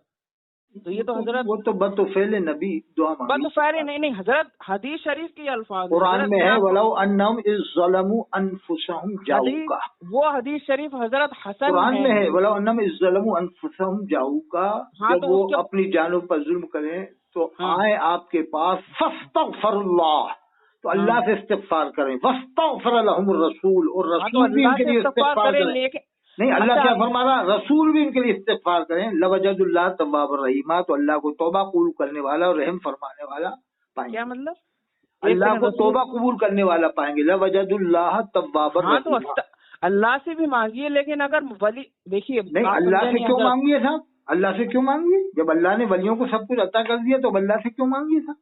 तो ये तो हजरत वो तो बतुफैल नबी दुआ मांगी। बतुफैल नहीं हजरत, हदीस शरीफ की अल्फाज कुरान में है, वलौ अन्नहुम इज़ ज़लमू अनफुसहुम जाऊका। वो हदीस शरीफ हजरत हसन कुरान में है, वलौ अन्नहुम इज़ ज़लमू अनफुसहुम जाऊका। जब वो अपनी जानों पर जुल्म करें तो आए आपके पास, फस्तगफिरुल्लाह, तो अल्लाह से इस्तिगफार करें, वस्तगफर लहुमुर रसूल, और रसूल भी इनके लिए इस्तिगफार करें। नहीं, अल्लाह क्या फरमा रहा, रसूल भी इनके लिए इस्तिगफार करें, लवजदुल्लाह तव्वाबुर रहीमा, तो अल्लाह को तौबा कबूल करने वाला और रहम फरमाने वाला पाएंगे। क्या मतलब? अल्लाह को तौबा कबूल करने वाला पाएंगे, लवजदुल्लाह तव्वाबुर रहीमा। तो अल्लाह से भी मांगिए, लेकिन अगर वली देखिए, नहीं अल्लाह से क्यों मांगिए साहब, अल्लाह से क्यों मांगिए? जब अल्लाह ने वलियों को सब कुछ अता कर दिया तो अल्लाह से क्यों मांगिए साहब?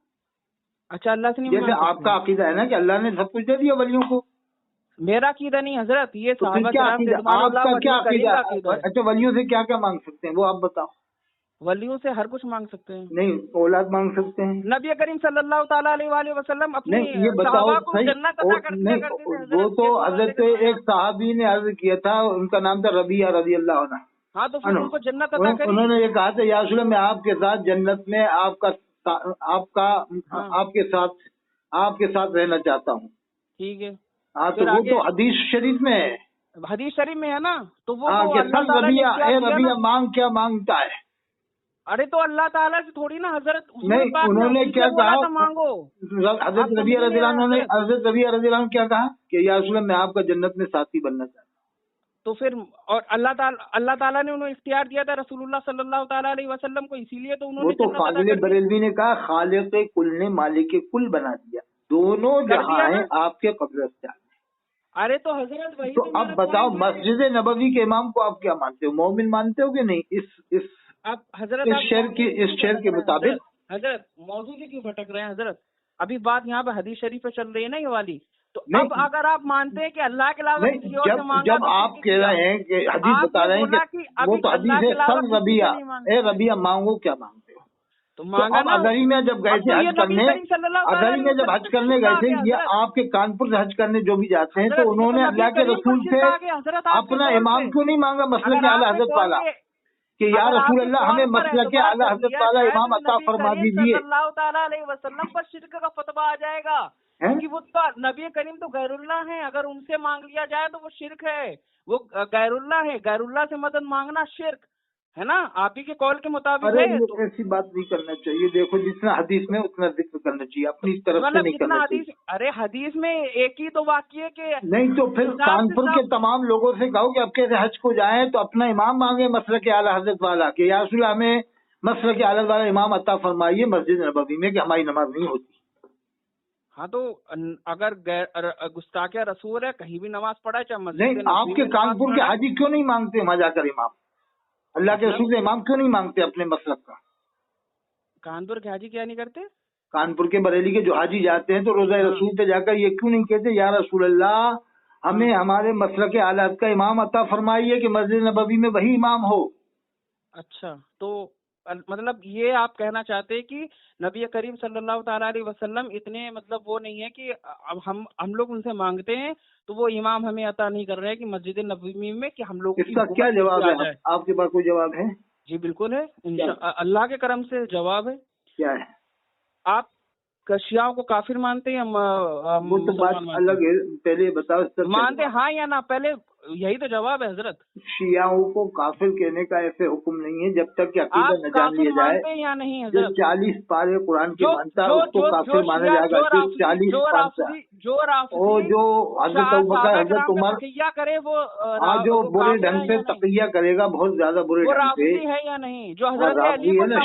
अच्छा, अल्लाह से नहीं? जैसे आपका अकीदा है ना कि अल्लाह ने सब कुछ दे दिया वलियों को। मेरा अकीदा नहीं हजरत, ये तो आपका क्या अकीदा? अच्छा, वलियों से क्या क्या मांग सकते हैं वो आप बताओ। वलियों से हर कुछ मांग सकते हैं। नहीं, औलाद मांग सकते हैं। नबी करीम सल्लल्लाहु ताला अलैहि वसल्लम अपनी ये बताओ सही, जन्नत अता करते थे। वो तो हजरत एक सहाबी ने अर्ज किया था, उनका नाम था रबिया रज़ी अल्लाह अन्हा। हाँ, तो फिर उनको जन्नत अता करी। उन्होंने ये कहा था, या रसूल मैं आपके साथ जन्नत में आपके साथ रहना चाहता हूँ। ठीक है। हाँ, तो वो तो हदीस शरीफ में है, हदीस शरीफ में है ना। तो वो रबिया मांग क्या मांगता है? अरे तो अल्लाह ताला से थोड़ी ना हजरत। नहीं, उन्होंने क्या कहा, मांगो। हजरत रबिया रज़ी अल्लाह क्या कहा कि या रसूल मैं आपका जन्नत में साथी बनना चाहता हूँ। तो फिर और अल्लाह ताला ने उन्हें इख्तियार दिया था रसूलुल्लाह सल्लल्लाहु ताला अलैहि वसल्लम को, इसीलिए तो उन्होंने, वो तो फाजिल बरेलवी ने कहा, खालिक कुल ने मालिक कुल बना दिया, दोनों जहां हैं आपके कब्रिस्तान में। अरे तो हजरत वही तो अब बताओ, मस्जिद नबवी के इमाम को आप क्या मानते हो, मोमिन मानते हो कि नहीं? इस शेर के मुताबिक हजरत मौजू से क्यों भटक रहे हैं हजरत? अभी बात यहाँ पे हदीस शरीफ पे चल रही है ना ये वाली। तो अब अगर आप मानते हैं कि अल्लाह के अलावा किसी और से मांगा, जब आप कह रहे हैं कि हदीस बता रहे हैं कि वो तो हदीस है, सब रबिया रबिया मांगो, क्या मांगते हो? तो मांगा ना। अदरी में जब गए थे हज करने, अदरी में जब हज करने गए थे, ये आपके कानपुर से हज करने जो भी जाते हैं, तो उन्होंने अल्लाह के रसूल से अपना इमाम क्यों नहीं मांगा, मसले के आला हजरत वाला, कि या रसूल अल्लाह हमें मसले के आला हजरत वाला इमाम अता फरमा दीजिए। सल्लल्लाहु ताला अलैहि वसल्लम पर शिर्क का फतवा आ जाएगा, क्योंकि वो तो नबी करीम तो गैरुल्लाह हैं, अगर उनसे मांग लिया जाए तो वो शिर्क है, वो गैरुल्लाह है, गैरुल्लाह से मदद मांगना शिर्क है ना, आप ही के कौल के मुताबिक है। तो ऐसी बात नहीं करना चाहिए, देखो जितना हदीस में उतना जिक्र करना चाहिए, अपनी तरफ से नहीं करना चाहिए। अरे हदीस में एक ही तो वाक़ये के नहीं, तो फिर कानपुर के तमाम लोगों से कहो कि अब कैसे हज को जाएं तो अपना इमाम मांगे मसले के आला हजरत वाला, कि या रसूल हमें मसले के आला वाला इमाम अता फरमाइए मस्जिद नबवी में, कि हमारी नमाज नहीं होती। हाँ, तो अगर गुस्ताखे रसूल है, कहीं भी नमाज पढ़ा चाहे मस्जिद नहीं, आपके कानपुर के हाजी क्यों नहीं मांगते वहाँ जाकर इमाम? अल्लाह के रसूल से इमाम क्यों नहीं मांगते अपने मसलक का? कानपुर के हाजी क्या नहीं करते? कानपुर के बरेली के जो हाजी जाते हैं तो रोजा रसूल पे जाकर ये क्यों नहीं कहते, या रसूल अल्लाह हमें हमारे मसलक के आलात का इमाम अता फरमाइए कि मस्जिद नबवी में वही इमाम हो। अच्छा, तो मतलब ये आप कहना चाहते हैं कि नबी करीम सल्लल्लाहु ताला अलैहि वसल्लम इतने मतलब वो नहीं है कि अब हम लोग उनसे मांगते हैं तो वो इमाम हमें अता नहीं कर रहे हैं कि मस्जिद नबवी में, कि हम लोग इसका क्या जवाब है? आपके पास कोई जवाब है? जी बिल्कुल है, अल्लाह के करम से जवाब है। क्या है? आप शियाओं को काफिर मानते हैं या वो तो बात अलग है, पहले बताओ। मानते हाँ या ना, पहले यही तो जवाब है हजरत। शियाओं को काफिर कहने का ऐसे हुक्म नहीं है जब तक कि अकीदा न जान लिया जाए। मानते हैं या नहीं जो हजरत? 40 पारे कुरान के मानता है उसको काफिर माना जाएगा। जो 40 पारा और जो हजरत अबू बकर, हजरत उमर करे वो जो बुरे ढंग से तकिया करेगा, बहुत ज्यादा बुरे ढंग से है या नहीं? जो हजरत अली है ना,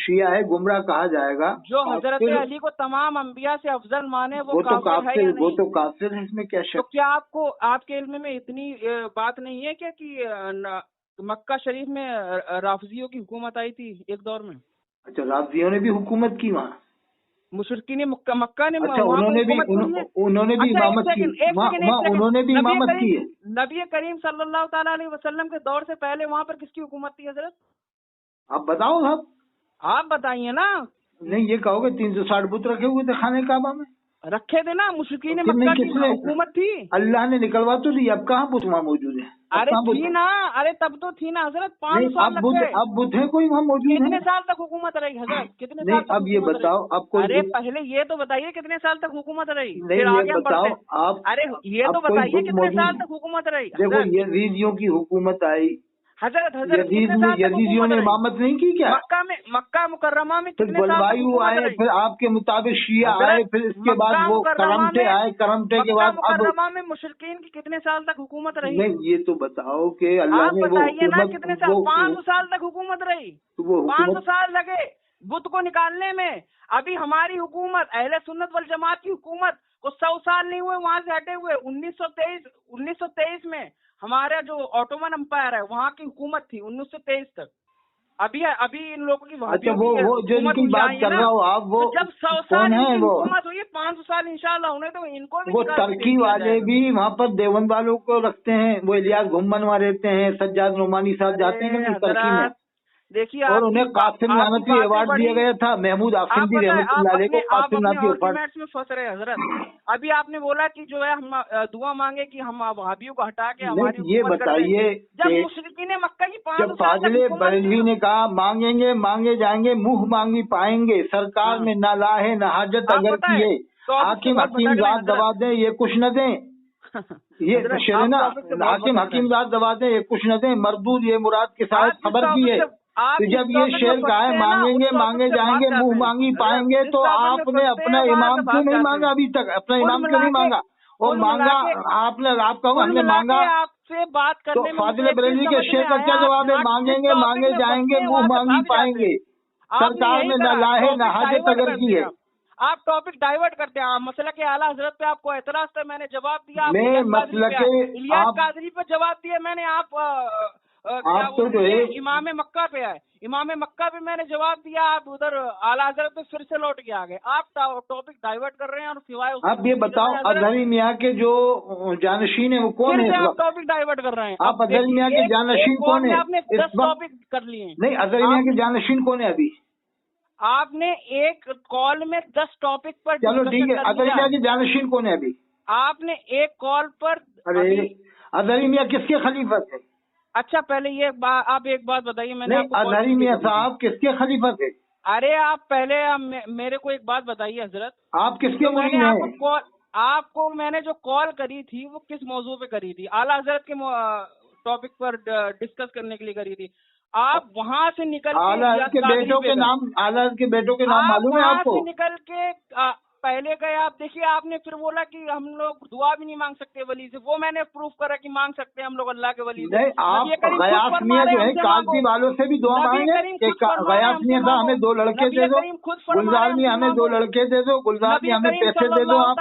शिया है, गुमराह कहा जाएगा। जो हजरत अली को तमाम अंबिया से अफजल माने वो तो काफिर है, वो तो काफिर है, इसमें क्या शक? तो क्या आपको आपके इल्म में इतनी बात नहीं है क्या कि मक्का शरीफ में राफजियों की हुकूमत आई थी एक दौर में? अच्छा, राफजियों ने भी हुकूमत की वहाँ? मुशरिकीन मक्का ने? अच्छा, उन्होंने भी इमामत की? उन्होंने भी इमामत की है? नबी करीम सल्लल्लाहु ताला अलैहि वसल्लम के दौर से पहले वहाँ पर किसकी हुकूमत थी हजरत? आप बताओ साहब। आप बताइए ना। नहीं, ये कहोगे 360 बुत रखे हुए थे खाने काबा में? रखे थे ना, मुशरिकीन मक्का की हुकूमत थी। अल्लाह ने निकलवा तो दी, अब कहाँ बुत वहाँ मौजूद है? अरे थी ना, अरे तब तो थी ना हजरत। 5 साल लग गए। अब बुत है कोई वहाँ मौजूद? कितने साल तक हुकूमत रही हजरत? कितने साल तक? अब ये बताओ आपको। अरे पहले ये तो बताइए कितने साल तक हुकूमत रही? फिर आगे बताओ आप। अरे ये तो बताइए कितने साल तक हुकूमत रही? देखो, यजीदियों की हुकूमत आई हजरत। यजीदियों ने इमामत नहीं की क्या? मक्का मुकर्रमा में फिर जलवायु आए, फिर आपके मुताबिक शिया आए, फिर इसके बाद वो करमटे आए, करमटे के बाद मुकर्रमा में मुशरिकीन की कितने साल तक हुकूमत रही? नहीं, ये तो बताओ कि अल्लाह ने वो हुकूमत कितने साल? 500 साल तक हुकूमत रही। 500 साल लगे बुत को निकालने में। अभी हमारी हुकूमत अहले सुन्नत वल जमात की हुकूमत को 100 साल नहीं हुए वहां से हटे हुए। 1923 में हमारा जो ऑटोमन एम्पायर है वहाँ की हुकूमत थी 1923 तक। अभी इन लोगों की अच्छा, वो जो इनकी बात कर रहा हो आप, वो जब 100 साल की हुकूमत हुई, 500 साल इंशाल्लाह होने तो इनको भी। वो टर्की वाले भी वहाँ पर देवबंद वालों को रखते हैं, वो इलियास घुम्मन वहाँ रहते हैं, सज्जाद नोमानी साहब जाते हैं टर्की में। देखिए, और उन्हें कासिम नानवी अवार्ड दिया गया था, महमूद आफिंदी रहमतुल्लाह अलैह को कासिम नानवी अवार्ड में फंस रहे हजरत। अभी आपने बोला कि जो है हम दुआ मांगे कि हम वहाबियों को हटा के हमारी। ये बताइए, जब मुशरिकीन मक्का की 500 जब फाजिले बरेलवी ने कहा मांगेंगे मांगे जाएंगे, मुंह मांगी पाएंगे, सरकार में ना लाहे ना हाजत अगर किए, हाकिम हकीम जात दबा दें ये कुछ न दें। ये शेर ना, हाकिम हकीम जात दबा दें ये कुछ न दें, मरदूद ये मुराद के साथ खबर की है। तो जब ये शेर कहा है मांगेंगे मांगे जाएंगे, मुंह मांगी पाएंगे, तो आपने अपना इमाम क्यों नहीं मांगा अभी तक? अपना इमाम क्यों नहीं मांगा? और मांगा आपने, आप कहो हमने मांगा। आपसे बात करने तो फाजिल बरेलवी के शेर का क्या जवाब है? मांगेंगे मांगे जाएंगे, मुंह मांगी पाएंगे, सरकार में न लाहे न हाजत अगर की है। आप टॉपिक डाइवर्ट करते हैं। मसला के आला हजरत पे आपको एतराज था, मैंने जवाब दिया। मैं मसला के इलियास कादरी पे जवाब दिया मैंने। आप तो जो है इमाम मक्का पे आए, इमाम मक्का पे मैंने जवाब दिया, आप उधर आला हजरत पे फिर से लौट के आ गए। आप टॉपिक डाइवर्ट कर रहे हैं। और सिवाय आप ये बताओ, अजहरी मियाँ के जो जानशीन है वो कौन है? आप टॉपिक डाइवर्ट कर रहे हैं। आप अजहरी मियाँ के जानशीन कौन है? आपने 10 टॉपिक कर लिए। नहीं, अजहरी मियाँ के जानशीन कौन है? अभी आपने एक कॉल में 10 टॉपिक पर। चलो ठीक है, अजहरी मियाँ के जानशीन कौन है? अभी आपने एक कॉल पर। अरे अजहरी मियाँ किसके खलीफत है? अच्छा, पहले ये आप एक बात बताइए। मैंने अजहरी मियाँ साहब किसके खलीफत है? अरे आप पहले मेरे को एक बात बताइए हजरत, आप किसके मुरीद हैं? आपको मैंने जो कॉल करी थी वो किस मौजू पे करी थी? आला हजरत के टॉपिक पर डिस्कस करने के लिए करी थी। आप वहाँ से निकल के आला के बेटों के नाम, आला के बेटों के नाम मालूम है आपको? निकल के पहले गए आप। देखिए, आपने फिर बोला कि हम लोग दुआ भी नहीं मांग सकते वली से। वो मैंने प्रूफ करा कि मांग सकते हैं हम लोग अल्लाह के वली से। नहीं, आप गयास मियाँ जो है कालपी वालों से भी दुआ मांगे। गयास मियाँ साहब हमें 2 लड़के दे दो, गुलजार मियाँ हमें 2 लड़के दे दो, गुलजार मियाँ हमें पैसे दे दो। आप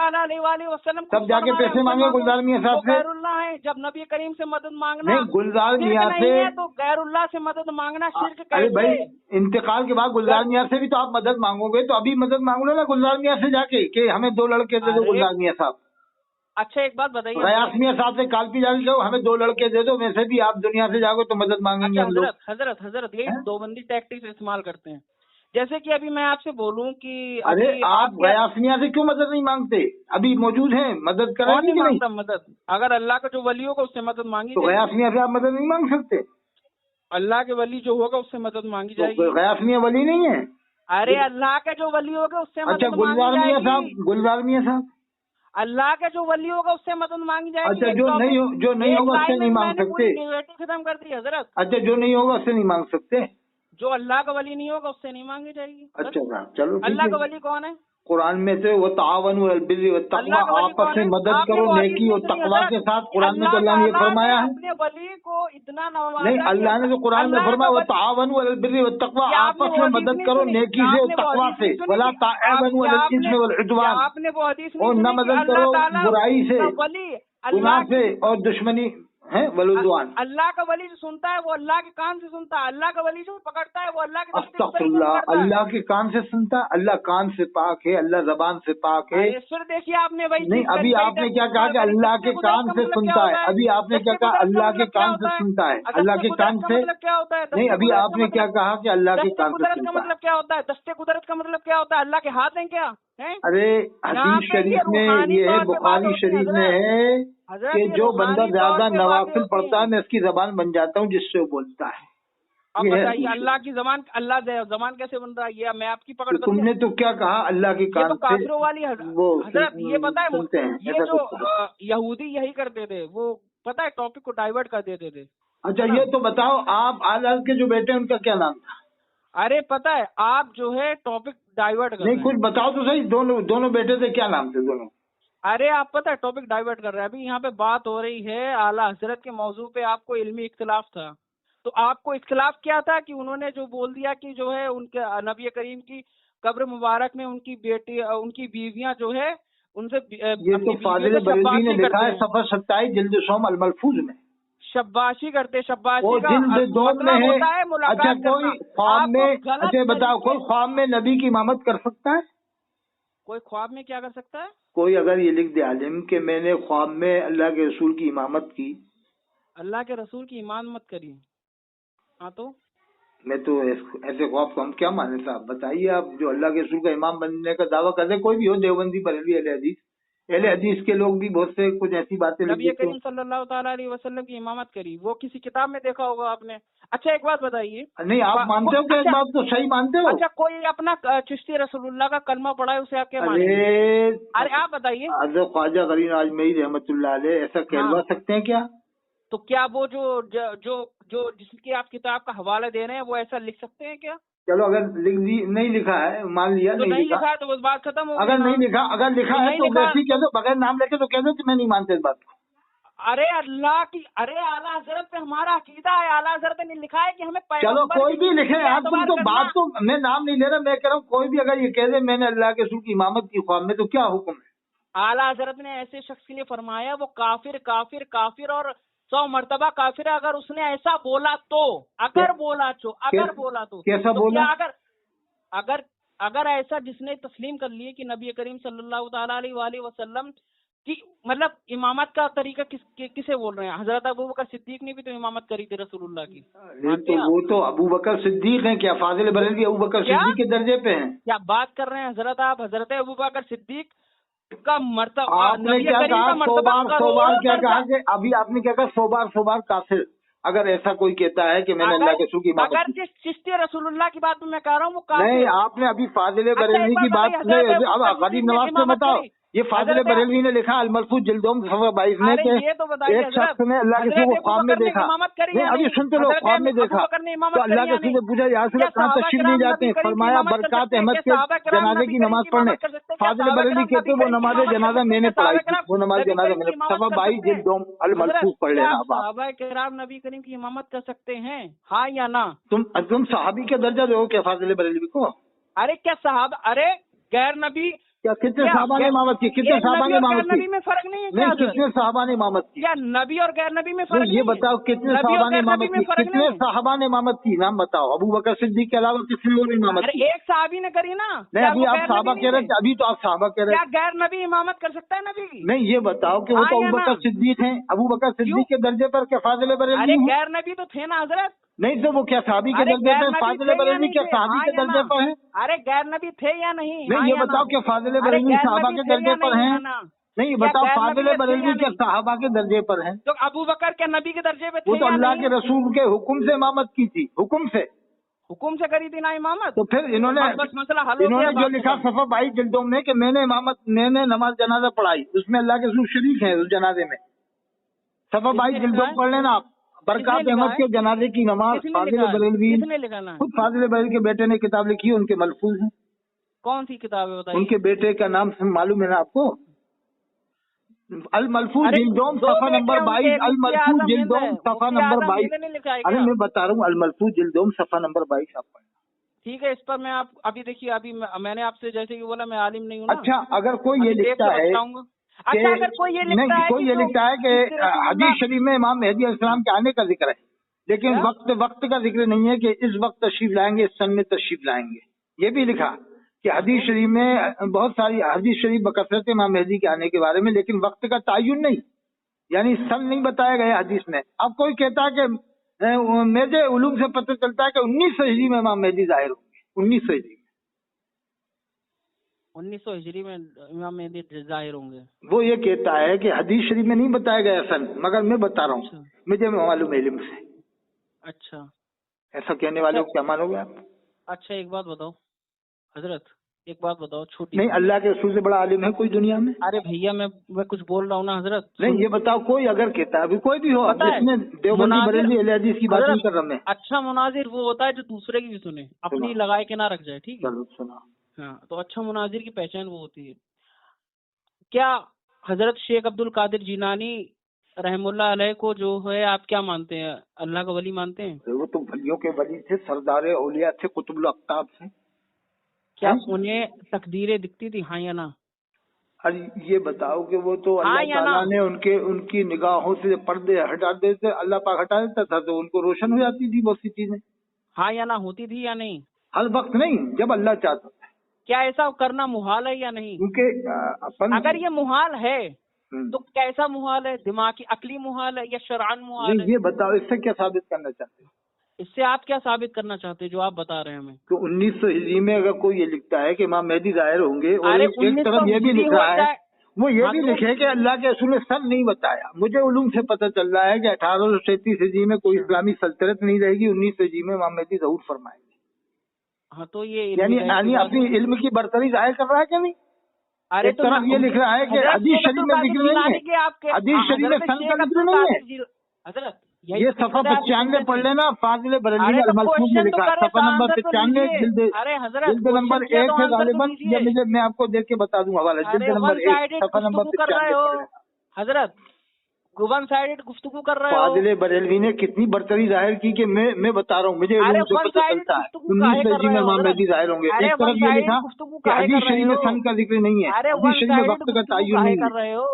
तब जाके पैसे मांगे गुलजार मियाँ साहब से। है जब नबी करीम से मदद मांगना। नहीं, गुलजार मियाँ से तो गैरुल्लाह से मदद मांगना शिर्क। अरे भाई, इंतकाल के बाद गुलजार मियाँ से भी तो आप मदद मांगोगे, तो अभी मदद मांग लो ना गुलजार मियाँ से जाके कि हमें 2 लड़के दे दो गुलजार मियाँ साहब। अच्छा, एक बात बताइए, गयास मियाँ साहब से कालपी जाके कहो हमें 2 लड़के दे दो, वैसे भी आप दुनिया से जाओगे तो मदद मांगेंगे हम लोग। हजरत यही 2 बंदी टैक्टिक्स इस्तेमाल करते हैं। जैसे कि अभी मैं आपसे बोलूं कि अरे आप गयास मियाँ से क्यों मदद नहीं मांगते? अभी मौजूद हैं, मदद करेंगे कि नहीं? मदद अगर अल्लाह का जो वली होगा उससे मदद मांगी तो गयास मियाँ से आप मदद नहीं मांग सकते? अल्लाह के वली जो होगा उससे मदद मांगी जाएगी। गयास मियाँ वली नहीं है? अरे अल्लाह के जो वली होगा उससे अच्छा मदद गुलजार मांगी मियाँ साहब, जाएगी। गुलजार मियाँ साहब, अल्लाह के जो वली होगा उससे मदद मांगी जाएगी। अच्छा एक जो टॉपिक- नहीं एक होगा उससे लाइन नहीं में मांग मैंने सकते। पूरी डिबेट खत्म कर दी हजरत। अच्छा जो नहीं होगा उससे नहीं मांग सकते। जो अल्लाह का वली नहीं होगा उससे नहीं मांगी जाएगी। बस। अच्छा साहब चलो ठीक अल्लाह है। का वली कौन है? कुरान में से वो तावनु अलल बिर्रि वत तक़वा, अल्लाह का वली आपस कौन में है? मदद आपने करो वो हदीस नेकी नहीं और सुनी तक़वा हजरत? के साथ। कुरान में तो अल्लाह अल्लाह ने ये ताला फरमाया है। अपने वली को इतना नवाजा नहीं, कि अल्लाह ने तो कुरान में अल्लाह फरमाया का वो वली- तावनु अलल बिर्रि वत तक़वा, क्या आपने आपस वो में हदीस मदद नहीं करो सुनी? नेकी क्या से और आपने वो तक़वा हदीस से। नहीं सुनी वला कि ताअवनु क्या अलल इस्मि वल क्या उद्वान, आपने वो हदीस नहीं और न सुनी कि मदद अल्लाह करो ताला बुराई से, का वली गुनाह अल्लाह से और दुश्मनी है वलुद्वान। अल्लाह का वली जो सुनता है वो अल्लाह के कान से सुनता है। अल्लाह का वली जो पकड़ता है वो अल्लाह के दस्ते कुदरत से अस्तगफिरुल्लाह, पकड़ता है। अल्लाह के कान से सुनता, अल्लाह कान से पाक है, अल्लाह जबान से पाक है। अरे फिर देखिए आपने वही नहीं, चीज अभी करी, आपने क्या कहा कि अल्लाह के कान से सुनता है। अभी आपने क्या कहा? अल्लाह के कान से सुनता है, अल्लाह के कान से। मतलब क्या होता है? नहीं, अभी आपने क्या कहा कि अल्लाह के दस्ते कान से कुदरत का सुनता है। मतलब क्या होता है? दस्ते कुदरत का मतलब क्या होता है? अल्लाह के हाथ हैं क्या? हैं? अरे यहाँ हदीस पे ये शरीफ में रूहानी ये है, तौर पे बात बुखारी होती है शरीफ में हजरत। है हजरत कि ये जो बंदा रूहानी ज्यादा तौर पे बातें नवाफिल होती पढ़ता है हैं। मैं उसकी जबान बन जाता हूँ जिससे वो बोलता है। अब ये है बताइए हदीस अल्लाह की जबान, अल्लाह जबान कैसे बन रहा है? ये मैं आपकी पकड़ तो करूँ? तुमने तो क्या कहा? अल्लाह के ये कान तो से काफिरों वाली वो हजरत, ये पता है सुनते हैं, ये ऐसा जो कुछ कहा। यहूदी यही करते थे, वो पता है टॉपिक को डाइवर्ट कर देते थे। अच्छा है ना? ये तो बताओ, आप आजाद के जो बेटे हैं उनका क्या नाम था? अरे पता है आप जो है टॉपिक डाइवर्ट कर नहीं रहे कुछ हैं। बताओ तो सही, दोनों बेटे थे, क्या नाम थे दोनों? अरे आप पता है टॉपिक डाइवर्ट कर रहे हैं। अभी यहाँ पे बात हो रही है आला हजरत के मौजू पे, आपको इल्मी इख्तिलाफ था। तो आपको इख्तिलाफ क्या था कि उन्होंने जो बोल दिया कि जो है उनके नबी करीम की कब्र मुबारक में उनकी बेटी उनकी बीवियां जो है उनसे ये तो फाजिल बरेलवी ने लिखा है सफर 27 जिल्द सोम अल मलफूज में। शब्बाशी करते, शब्बाशी वो का जिल्द 2 में मतलब है। होता है मुलाकात अच्छा कोई करना। ख्वाब आपको में, गलत अच्छा बताओ तरीके- कोई ख्वाब में नबी की इमामत कर सकता है? कोई ख्वाब में क्या कर सकता है? कोई अगर ये लिख दे आलिम कि मैंने ख्वाब में अल्लाह के रसूल की इमामत की, अल्लाह के रसूल की ईमान मत करिए। हाँ तो मैं तो ऐसे ख्वाब को हम क्या माने साहब? बताइए आप, जो अल्लाह के रसूल का इमाम बनने का दावा कर दे, कोई भी हो, देवबंदी बरेलवी अहले हदीस के लोग भी बहुत से कुछ ऐसी बातें लिख नबी देते करीम हैं। सल्लल्लाहु ताला अलैहि वसल्लम की इमामत करी, वो किसी किताब में देखा होगा आपने। अच्छा एक बात बताइए, नहीं आप मानते हो कि एक अच्छा, बात तो सही मानते हो? अच्छा कोई अपना चिश्ती रसूलुल्लाह का कलमा पढ़ा है उसे आप क्या अरे मानेंगे? अरे आप बताइए। हज़रत ख्वाजा गरीब आजमेरी रहमतुल्लाह अलैह ऐसा कहलवा सकते हैं क्या? तो क्या वो जो जो जो, जो जिसकी आप किताब का हवाला दे रहे हैं वो ऐसा लिख सकते हैं क्या? चलो अगर नहीं लिखा है, मान लिया तो नहीं लिखा लिखा है तो बस बात खत्म हो गई अगर ना। नहीं लिखा, अगर लिखा तो है नहीं तो लिखा वैसे ही कह दो, बगैर नाम लेके तो कह दो कि मैं नहीं मानता इस बात को। अरे अल्लाह की, अरे आला हजरत पे हमारा अकीदा है, आला हजरत ने लिखा है कि हमें चलो पैगंबर कोई भी की लिखे आप, तुम तो करना। बात तो, मैं नाम नहीं ले रहा, मैं कह रहा हूँ कोई भी अगर ये कह दे मैंने अल्लाह के रसूल की इमामत की ख्वाब में, तो क्या हुक्म है? आला हजरत ने ऐसे शख्स के लिए फरमाया वो काफिर काफिर काफिर और 100 मर्तबा काफिर है अगर उसने ऐसा बोला तो। अगर बोला तो कैसा तो बोला? क्या अगर अगर ऐसा जिसने तस्लीम कर लिए कि नबी करीम सल्लल्लाहु ताला अलैहि वसल्लम की मतलब इमामत का तरीका किसे बोल रहे हैं? हजरत अबू बकर सिद्दीक ने भी तो इमामत करी थी रसूलुल्लाह की। तो वो तो अबू बकर सिद्दीक हैं, क्या फाजिल बरेलवी अबू बकर सिद्दीक के दर्जे पे हैं? क्या बात कर रहे हैं हजरत आप? हजरत अबू बकर सिद्दीक का मर्तबा आपने क्या कहा? 100 बार क्या कहा कि अभी आपने क्या कहा? 100 बार काफिर। अगर ऐसा कोई कहता है कि मैंने अल्लाह के रसूल की इमामत अगर की, जिस चिश्ती रसूलुल्लाह की बात मैं कह रहा हूँ वो नहीं आपने अभी फाजिल बरेलवी की बात, अब गरीब नवाज से बताओ, ये फाजिल बरेलवी ने लिखा अलमलफूज जिल्दोम सफर 22 में के एक शख्स ने अल्लाह के रसूल को ख्वाब में देखा। नहीं अभी सुनते लो, ख्वाब में देखा तो अल्लाह के रसूल से पूछा या रसूल अल्लाह कहाँ तशरीफ ले जाते हैं? फरमाया बरकात अहमद के जनाजे की नमाज पढ़ने। फाजिल बरेलवी कहते वो नमाज जनाजा मैंने पढ़ाई थी, वो नमाज जनाजा मैंने सफर 22 जिल्दोम अलमलफूज पढ़ लेना। सहाबा किराम नबी करीम की इमामत कर सकते हैं, हाँ या ना? तुम सहाबी का दर्जा दो क्या फाजिल बरेलवी को? अरे क्या साहब, अरे गैर नबी क्या कितने साहबा ने इमामत की? कितने साहबा ने इमामत की? नबी में फर्क नहीं है नहीं कितने साहबा ने इमामत की? क्या नबी और गैर नबी में फर्क? ये बताओ कितने साहबा ने इमामत की? कितने साहबा ने इमामत की? नाम बताओ। अबू बकर सिद्दीक के अलावा किसने और इमामत की? एक साहबी ने करी ना। नहीं अभी आप साहबा कह रहे थे, अभी तो आप साहबा कह रहे हैं। क्या गैर नबी इमामत कर सकता है नबी की? नहीं ये बताओ कि वो तो अबू बकर सिद्दीक हैं, अबू बकर सिद्दीक के दर्जे पर क्या फाजिल बरेलवी? गैर नबी तो थे ना हजरत। नहीं तो वो क्या साहबी के दर्जे पर? फाजिल बरेलवी क्या साहबी के दर्जे पर है? अरे गैर नबी थे या नहीं? नहीं ये बताओ क्या फाजिल बरेलवी साहबा के दर्जे पर हैं? नहीं बताओ फाजिल बरेलवी क्या साहबा के दर्जे पर हैं? तो अबू बकर क्या नबी के दर्जे पे थे? वो तो अल्लाह के रसूल के हुक्म से इमामत की थी, हुक्म से। हुकुम से करी थी ना इमामत। तो फिर इन्होंने बस मसला हल हो इन्होंने गया, जो बात लिखा खत्म। सफा 22 जिल्दों में कि मैंने नमाज जनाजा पढ़ाई, उसमें अल्लाह के रसूल शरीक हैं उस जनाजे में। सफा 22 किसने लिखा जिल्दों है? पढ़ लेना आप। बरकात किसने लिखा अहमद है? के जनाजे की नमाज किसने फाजिल लिखा है? बरेलवी, किसने लिखा ना? खुद फाजिल बरेलवी के बेटे ने किताब लिखी है, उनके मलफूज हैं। कौन सी किताब है बताइए? उनके बेटे का नाम मालूम है ना आपको? अल मलफूज अरे जिल्दोम दो सफा बेटे नंबर हैं 22, उनके, अल मुफ्ती मलफूज आजम हिंद है, जिल्दोम सफा मुफ्ती नंबर आजम 22। हिंद ने लिखा है अरे क्या? मैं बता रहा हूँ अल मलफूज जिल्दोम सफा नंबर 22 आप पढ़ना। ठीक है, इस पर मैं आप अभी देखिए, अभी मैंने आपसे जैसे कि बोला मैं आलिम नहीं हूँ ना। अच्छा, अगर कोई ये अभी देख लिखता के है बताऊंगा। अच्छा, अगर कोई ये लिखता नहीं, है कोई कि ये जो लिखता है कि जिससे रसूलुल्लाह, हदीस शरीफ में इमाम मेहदी अलैहिस्सलाम के आने का जिक्र है, लेकिन क्या? वक्त का जिक्र नहीं है कि इस वक्त तशरीफ लाएंगे, इस सन में तशरीफ लाएंगे। ये भी लिखा कि हदीस शरीफ में बहुत सारी हदीस शरीफ बकसरत इमाम मेहदी के आने के बारे में, लेकिन वक्त का तायुन नहीं, यानी सन नहीं बताया गया हदीस में। अब कोई कहता है कि मेरे उलूम से पता चलता है कि 1900 हिजरी में इमाम मेहदी जाहिर होंगे, 1900 हिजरी में। 1900 हिजरी में इमाम मेहदी जाहिर होंगे। वो ये कहता है कि हदीस शरीफ में नहीं बताया गया सन, मगर मैं बता रहा हूँ, मुझे मालूम है इल्म से। अच्छा, ऐसा कहने वाले को क्या मानोगे आप? अच्छा एक बात बताओ हजरत, एक बात बताओ छोटी। नहीं, अल्लाह के रसूल से बड़ा आलिम है कोई दुनिया में? अरे भैया मैं कुछ बोल रहा हूँ ना हजरत। नहीं, ये बताओ, कोई अगर कहता है, अभी कोई भी हो, जिसने देवबंदी बरेलवी अहले हदीस की बात नहीं कर रहा मैं। अच्छा मुनाजिर वो होता है जो दूसरे की भी सुने, अपनी लगाए के ना रख जाए, ठीक है? चलो सुना। हाँ, तो अच्छा मुनाजिर की पहचान वो होती है। क्या हजरत शेख अब्दुल कादिर जीलानी रहमुल्लाह अलैह को जो है आप क्या मानते हैं, अल्लाह का वली मानते हैं? वो तो वलियों के वली थे, सरदार औलिया थे, कुतुबुल अफ्ताब थे। क्या उन्हें तकदीरें दिखती थी, हाँ या ना? अरे ये बताओ कि वो तो हाँ अल्लाह या ताला ना? ने उनकी निगाहों से पर्दे हटा देते, अल्लाह पाक हटा देता था तो उनको रोशन हो जाती थी बहुत सी चीजें। हाँ या ना होती थी या नहीं? हर वक्त नहीं, जब अल्लाह चाहता था। क्या ऐसा करना मुहाल है या नहीं? क्योंकि अपन अगर ये मुहाल है तो कैसा मुहाल है, दिमागी अकली मुहाल है या शरआन मुहाल है? ये बताओ, इससे क्या साबित करना चाहते हो? इससे आप क्या साबित करना चाहते हैं जो आप बता रहे हैं हमें? तो 1900 हिजरी में अगर कोई ये लिखता है कि इमाम मेहदी जाहिर होंगे, और एक तरफ ये भी लिख रहा है, वो ये भी लिखे कि अल्लाह के रसूल ने सन नहीं बताया। मुझे उलूम से पता चल रहा है कि 1833 हिजरी में कोई इस्लामी सल्तनत नहीं रहेगी, 1900 हिजरी में इमाम मेहदी ज़हूर फरमाएंगे। हाँ, तो ये यानी अपनी इल्म की बरतरी जाहिर कर रहा है क्या नहीं? अरे एक तरफ ये लिख रहा है कि हदीस शरीफ में जिक्र नहीं है, हदीस शरीफ में सन का जिक्र नहीं है। हजरत ये सफा 95 पढ़ लेना, फाजिल बरेलवी अल-मलफूज में लिखा है, सफा नंबर 95 जिल्द नंबर 1 है गालिबन, ये मैं आपको देख के बता दूं हवाला, जिल्द नंबर 1 सफा नंबर 95। हजरत वन साइडेड गुफ्तगू कर रहे हो। फाजिल बरेलवी ने कितनी बरतरी जाहिर की कि मैं बता रहा हूँ, मुझे इल्म से पता चलता है 1900 हिजरी में इमाम मेहदी जाहिर होंगे। एक तरफ ये लिखा कि हदीस शरीफ में सन का जिक्र नहीं है, हदीस शरीफ में वक्त का तायुन नहीं कर रहे हो।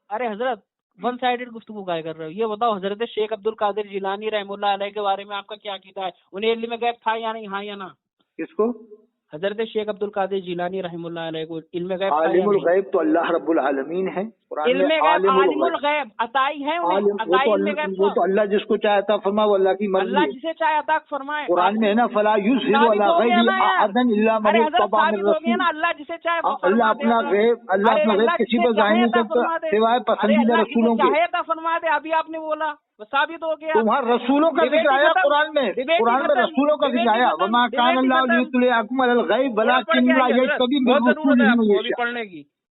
अरे हजरत वन साइडेड गुफ्तगू काहे कर रहे हो? ये बताओ हजरत शेख अब्दुल कादिर जिलानी रहमुल्लाह अलैह के बारे में आपका क्या कीदा है? उन्हें इल्म गैब था या नहीं, हाँ या ना? किसको? हजरत शेख अब्दुल कादिर जिलानी रहमुल्लाह अलैह को इल्म गैब था या आलिमुल नहीं? गैब तो अल्लाह रब्बुल आलमीन है। इल्म आलिमुल गैब अताई है उन्हें, अताई इल्म गैब वो तो अल्लाह जिसको चाहे अता फरमा, वो अल्लाह की मर्जी अल्लाह है। जिसे चाहे अता फरमाए। कुरान में है ना, फला युज़हिरु अला गैबि अहदन इल्ला मन इत्तबा मिन रसूल। अल्लाह जिसे चाहे अल्लाह अपना गैब किसी पर जाहिर नहीं करता सिवाय पसंदीदा रसूलों के। चाहे अता फरमा दे, अभी आपने बोला वो साबित हो गया। तुम्हारे रसूलों का जिक्र आया कुरान में, रसूलों का जिक्र आया, वमा कान अल्लाहु लियुत्लिअकुम अलल गैब वलाकिन ला यज्तबी मिन रुसूलिही मन यशा। पढ़ने की